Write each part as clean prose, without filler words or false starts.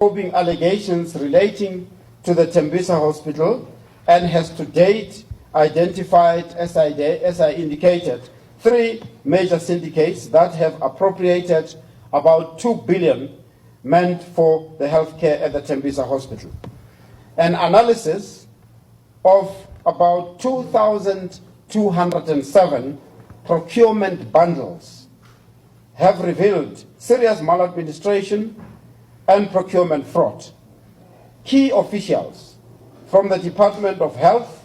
probing allegations relating to the Tembisa hospital and has to date identified, as I indicated, 3 major syndicates that have appropriated about 2 billion meant for the healthcare at the Tembisa hospital. An analysis of about 2,207 procurement bundles have revealed serious maladministration and procurement fraud. Key officials from the Department of Health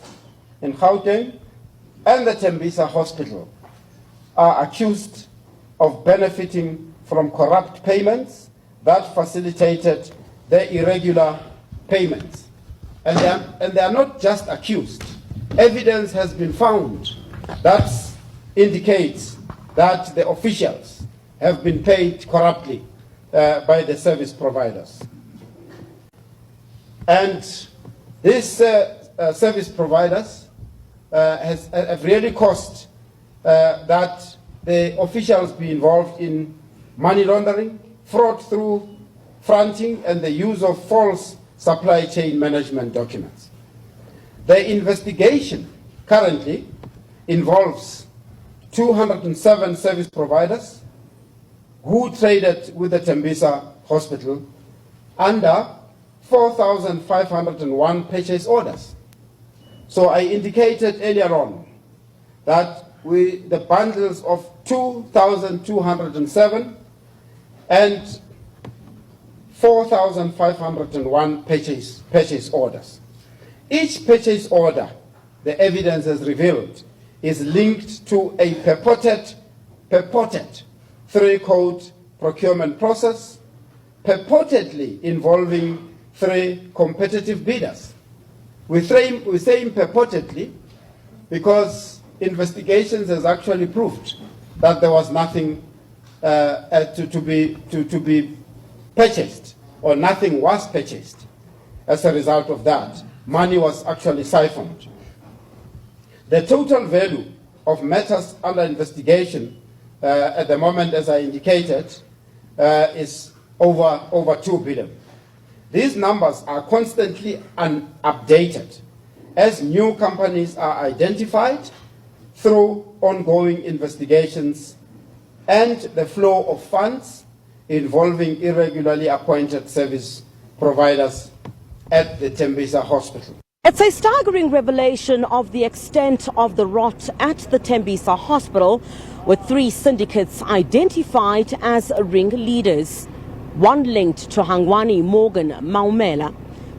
in Gauteng and the Tembisa hospital are accused of benefiting from corrupt payments that facilitated their irregular payments. And they are not just accused. Evidence has been found that indicates that the officials have been paid corruptly by the service providers. And these service providers have really caused that the officials be involved in money laundering, fraud through fronting, and the use of false supply chain management documents. The investigation currently involves 207 service providers who traded with the Tembisa hospital under 4,501 purchase orders. So I indicated earlier on that the bundles of 2,207 and 4,501 purchase orders. Each purchase order, the evidence has revealed, is linked to a purported 3-code procurement process, purportedly involving 3 competitive bidders. We're saying purportedly because investigations has actually proved that there was nothing to be purchased, or nothing was purchased. As a result of that, money was actually siphoned. The total value of matters under investigation at the moment, as I indicated, is over 2 billion. These numbers are constantly updated as new companies are identified through ongoing investigations and the flow of funds involving irregularly appointed service providers at the Tembisa hospital. It's a staggering revelation of the extent of the rot at the Tembisa hospital, with 3 syndicates identified as ringleaders, one linked to Hangwani Morgan Maumela.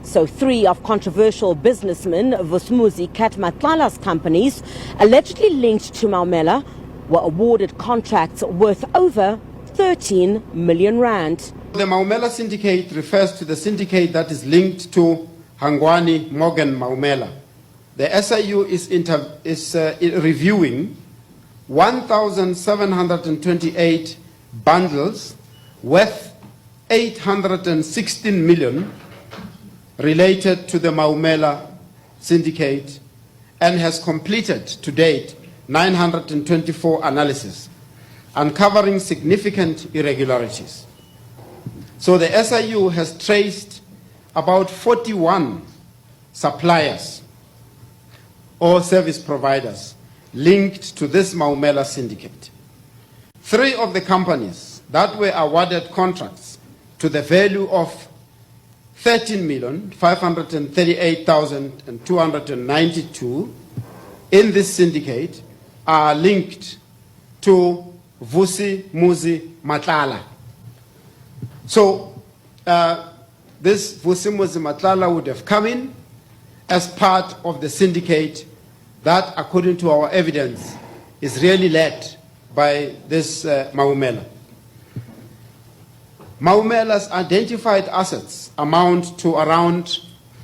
So 3 of controversial businessman Vusmuzi Katmatlala's companies, allegedly linked to Maumela, were awarded contracts worth over 13 million rand. The Maumela Syndicate refers to the syndicate that is linked to Hangwani Morgan Maumela. The SIU is reviewing 1,728 bundles worth 816 million related to the Maumela Syndicate and has completed to date 924 analyses, uncovering significant irregularities. So the SIU has traced about 41 suppliers or service providers linked to this Maumela Syndicate. 3 of the companies that were awarded contracts to the value of 13,538,292 in this syndicate are linked to Vusi Muzi Matlala. So this Vusi Muzi Matlala would have come in as part of the syndicate that, according to our evidence, is really led by this Maumela. Maumela's identified assets amount to around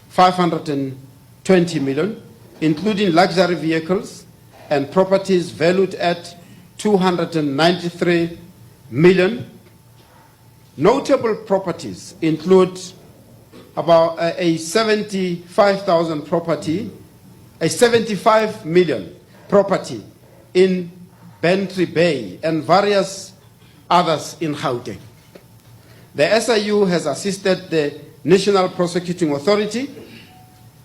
520 million, including luxury vehicles and properties valued at 293 million. Notable properties include about a 75 million property in Bantry Bay and various others in Gauteng. The SIU has assisted the National Prosecuting Authority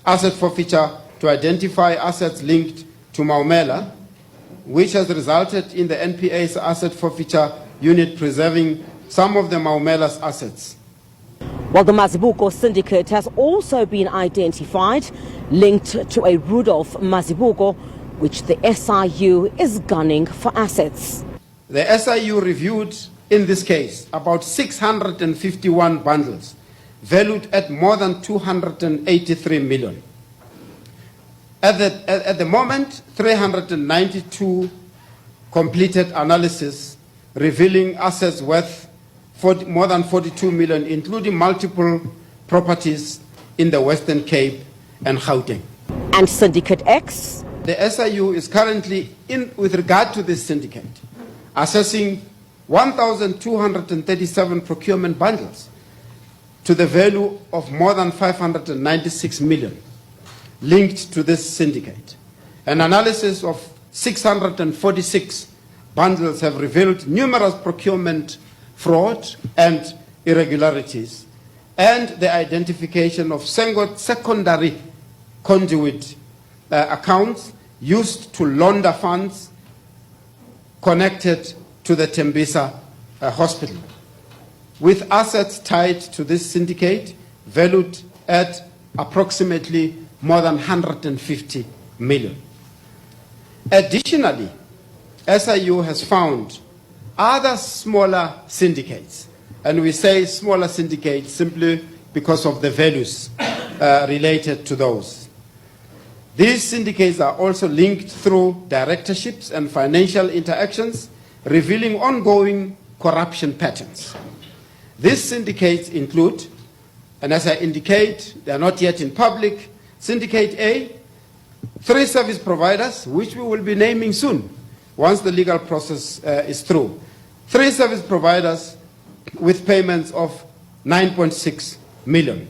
asset forfeiture to identify assets linked to Maumela, which has resulted in the NPA's asset forfeiture unit preserving some of the Maumela's assets. Well, the Mazibuko Syndicate has also been identified linked to a Rudolph Mazibuko, which the SIU is gunning for assets. The SIU reviewed, in this case, about 651 bundles, valued at more than 283 million. At the moment, 392 completed analysis revealing assets worth more than 42 million, including multiple properties in the Western Cape and Gauteng. And Syndicate X? The SIU is currently, with regard to this syndicate, assessing 1,237 procurement bundles to the value of more than 596 million linked to this syndicate. An analysis of 646 bundles have revealed numerous procurement fraud and irregularities, and the identification of secondary conduit accounts used to launder funds connected to the Tembisa hospital, with assets tied to this syndicate valued at approximately more than 150 million. Additionally, SIU has found other smaller syndicates, and we say smaller syndicates simply because of the values related to those. These syndicates are also linked through directorships and financial interactions, revealing ongoing corruption patterns. These syndicates include, and as I indicate, they are not yet in public, Syndicate A, 3 service providers, which we will be naming soon, once the legal process is through. 3 service providers with payments of 9.6 million.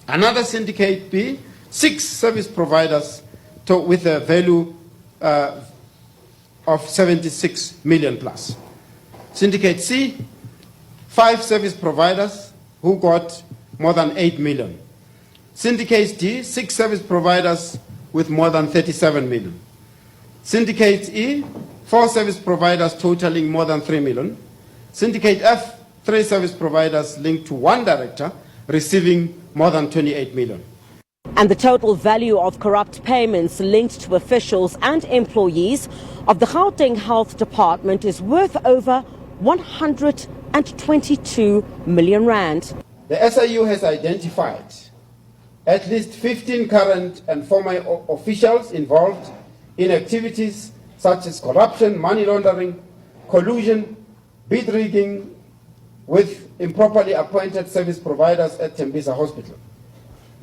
Another Syndicate B, 6 service providers with a value of 76 million plus. Syndicate C, 5 service providers who got more than 8 million. Syndicate D, 6 service providers with more than 37 million. Syndicate E, 4 service providers totaling more than 3 million. Syndicate F, 3 service providers linked to 1 director receiving more than 28 million. And the total value of corrupt payments linked to officials and employees of the Gauteng Health Department is worth over 122 million rand. The SIU has identified at least 15 current and former officials involved in activities such as corruption, money laundering, collusion, bid rigging with improperly appointed service providers at Tembisa Hospital.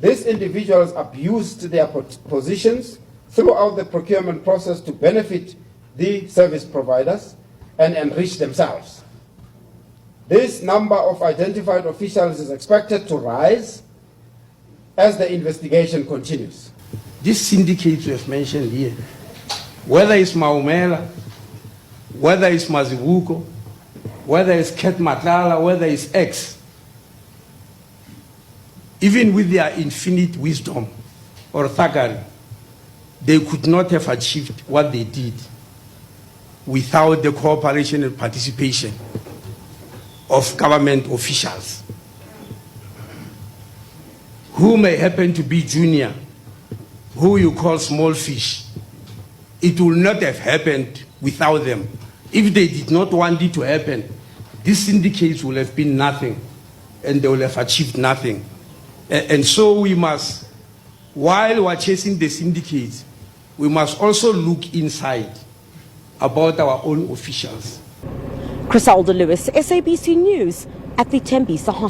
These individuals abused their positions throughout the procurement process to benefit the service providers and enrich themselves. This number of identified officials is expected to rise as the investigation continues. These syndicates we have mentioned here, whether it's Maumela, whether it's Mazibuko, whether it's Ket Matala, whether it's X, even with their infinite wisdom or thuggery, they could not have achieved what they did without the cooperation and participation of government officials who may happen to be junior, who you call small fish. It will not have happened without them. If they did not want it to happen, these syndicates will have been nothing and they will have achieved nothing. And so we must, while we're chasing the syndicates, we must also look inside about our own officials. Grizzly Lewis, SABC News at the Tembisa Hospital.